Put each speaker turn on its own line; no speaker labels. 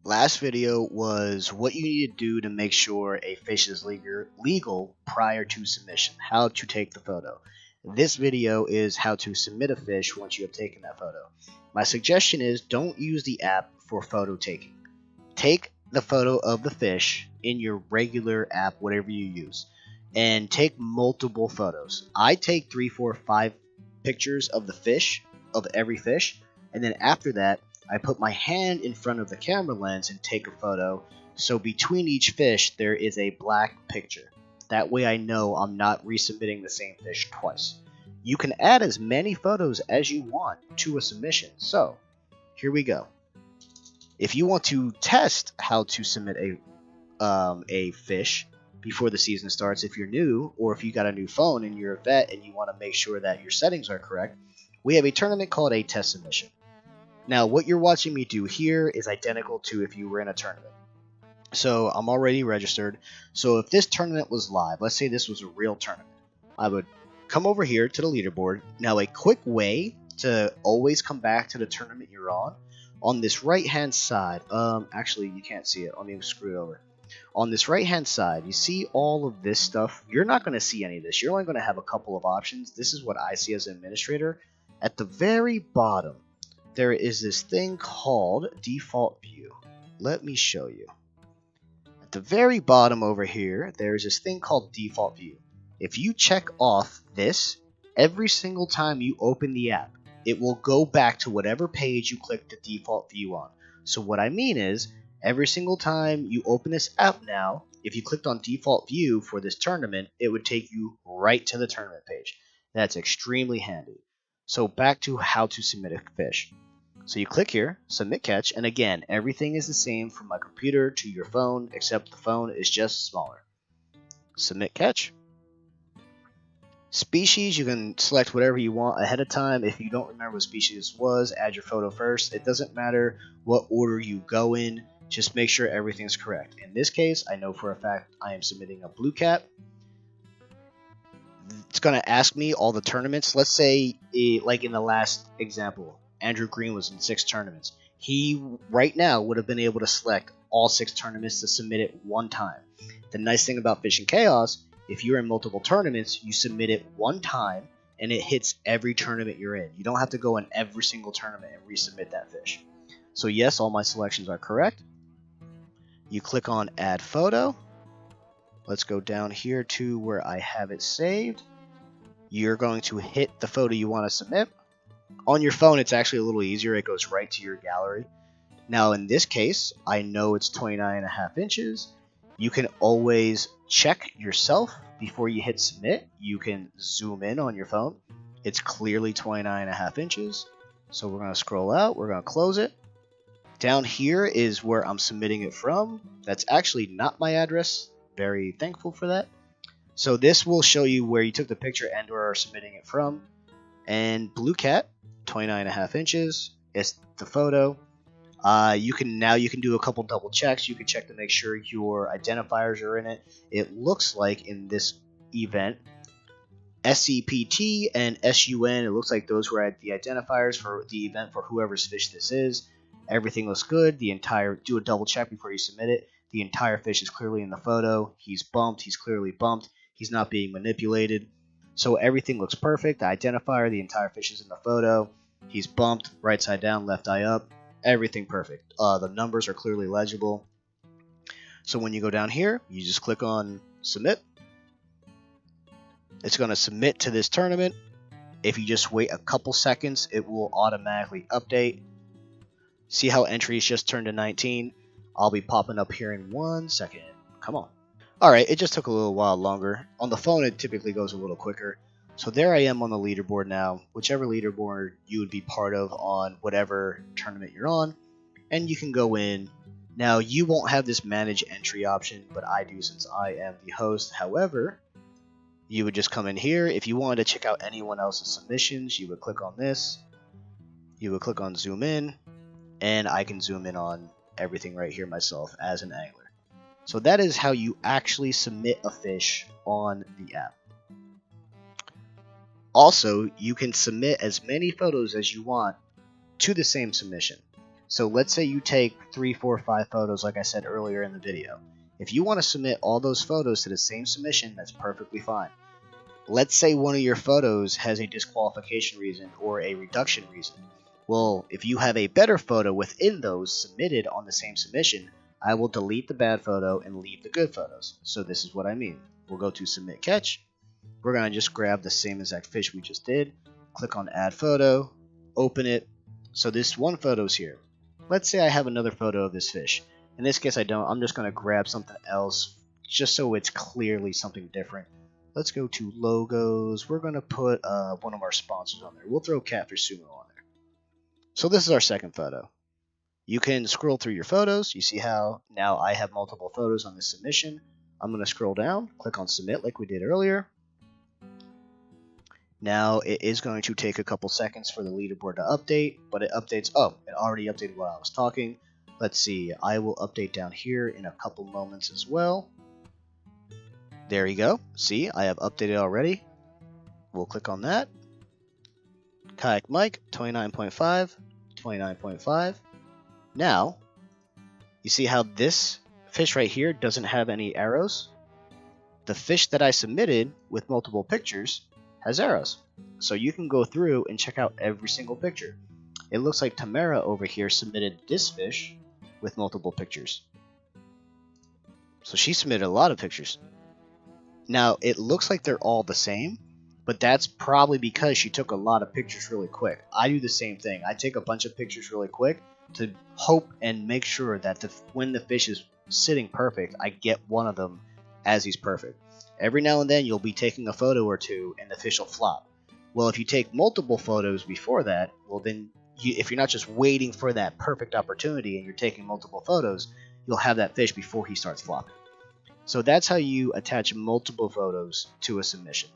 Last video was what you need to do to make sure a fish is legal prior to submission, how to take the photo. This video is how to submit a fish once you have taken that photo. My suggestion is don't use the app for photo taking. Take the photo of the fish in your regular app, whatever you use, and take multiple photos. I take 3, 4, 5 pictures of the fish, of every fish, and then after that, I put my hand in front of the camera lens and take a photo. So between each fish, there is a black picture. That way I know I'm not resubmitting the same fish twice. You can add as many photos as you want to a submission. So here we go. If you want to test how to submit a fish before the season starts, if you're new, or if you got a new phone and you're a vet and you want to make sure that your settings are correct, we have a tournament called a test submission. Now, what you're watching me do here is identical to if you were in a tournament. So I'm already registered. So if this tournament was live, let's say this was a real tournament, I would come over here to the leaderboard. Now, a quick way to always come back to the tournament you're on this right-hand side, actually, you can't see it. Let me screw it over. On this right-hand side, you see all of this stuff. You're not going to see any of this. You're only going to have a couple of options. This is what I see as an administrator. At the very bottom, there is this thing called default view. Let me show you. At the very bottom over here, there's this thing called default view. If you check off this, every single time you open the app, it will go back to whatever page you clicked the default view on. So what I mean is, every single time you open this app now, if you clicked on default view for this tournament, it would take you right to the tournament page. That's extremely handy. So back to how to submit a fish. So you click here, submit catch, and again, everything is the same from my computer to your phone, except the phone is just smaller. Submit catch. Species, you can select whatever you want ahead of time. If you don't remember what species was, add your photo first. It doesn't matter what order you go in, just make sure everything's correct. In this case, I know for a fact I am submitting a blue cat. It's going to ask me all the tournaments. Let's say, like in the last example, Andrew Green was in 6 tournaments. He, right now, would have been able to select all 6 tournaments to submit it one time. The nice thing about Fishing Chaos, if you're in multiple tournaments, you submit it one time, and it hits every tournament you're in. You don't have to go in every single tournament and resubmit that fish. So yes, all my selections are correct. You click on Add Photo. Let's go down here to where I have it saved. You're going to hit the photo you want to submit. On your phone, it's actually a little easier. It goes right to your gallery. Now, in this case, I know it's 29.5 inches. You can always check yourself before you hit submit. You can zoom in on your phone. It's clearly 29.5 inches. So we're going to scroll out. We're going to close it. Down here is where I'm submitting it from. That's actually not my address. Very thankful for that. So this will show you where you took the picture and where are submitting it from. And blue cat, 29.5 inches. It's the photo. You can do a couple double checks. You can check to make sure your identifiers are in it. It looks like in this event, SCPT and SUN, it looks like those were the identifiers for the event for whoever's fish this is. Everything looks good. Do a double check before you submit it. The entire fish is clearly in the photo. He's bumped. He's clearly bumped. He's not being manipulated. So everything looks perfect. The identifier, the entire fish is in the photo. He's bumped, right side down, left eye up. Everything perfect. The numbers are clearly legible. So when you go down here, you just click on Submit. It's going to submit to this tournament. If you just wait a couple seconds, it will automatically update. See how entries just turned to 19? I'll be popping up here in 1 second. Come on. Alright, it just took a little while longer. On the phone, it typically goes a little quicker. So there I am on the leaderboard now, whichever leaderboard you would be part of on whatever tournament you're on. And you can go in. Now, you won't have this manage entry option, but I do since I am the host. However, you would just come in here. If you wanted to check out anyone else's submissions, you would click on this. You would click on zoom in. And I can zoom in on everything right here myself as an angler. So that is how you actually submit a fish on the app. Also, you can submit as many photos as you want to the same submission. So let's say you take 3, 4, 5 photos like I said earlier in the video. If you want to submit all those photos to the same submission, that's perfectly fine. Let's say one of your photos has a disqualification reason or a reduction reason. Well, if you have a better photo within those submitted on the same submission, I will delete the bad photo and leave the good photos. So this is what I mean. We'll go to Submit Catch. We're going to just grab the same exact fish we just did. Click on Add Photo. Open it. So this one photo's here. Let's say I have another photo of this fish. In this case I don't. I'm just going to grab something else just so it's clearly something different. Let's go to logos. We're going to put one of our sponsors on there. We'll throw Catfish Sumo on there. So this is our second photo. You can scroll through your photos. You see how now I have multiple photos on this submission. I'm going to scroll down, click on Submit like we did earlier. Now it is going to take a couple seconds for the leaderboard to update, but it updates. Oh, it already updated while I was talking. Let's see. I will update down here in a couple moments as well. There you go. See, I have updated already. We'll click on that. Kayak Mike, 29.5, 29.5. Now, you see how this fish right here doesn't have any arrows? The fish that I submitted with multiple pictures has arrows. So you can go through and check out every single picture. It looks like Tamara over here submitted this fish with multiple pictures. So she submitted a lot of pictures. Now, it looks like they're all the same, but that's probably because she took a lot of pictures really quick. I do the same thing. I take a bunch of pictures really quick to hope and make sure that when the fish is sitting perfect, I get one of them as he's perfect. Every now and then you'll be taking a photo or two and the fish will flop. Well, if you take multiple photos before that, well then, if you're not just waiting for that perfect opportunity and you're taking multiple photos, you'll have that fish before he starts flopping. So that's how you attach multiple photos to a submission.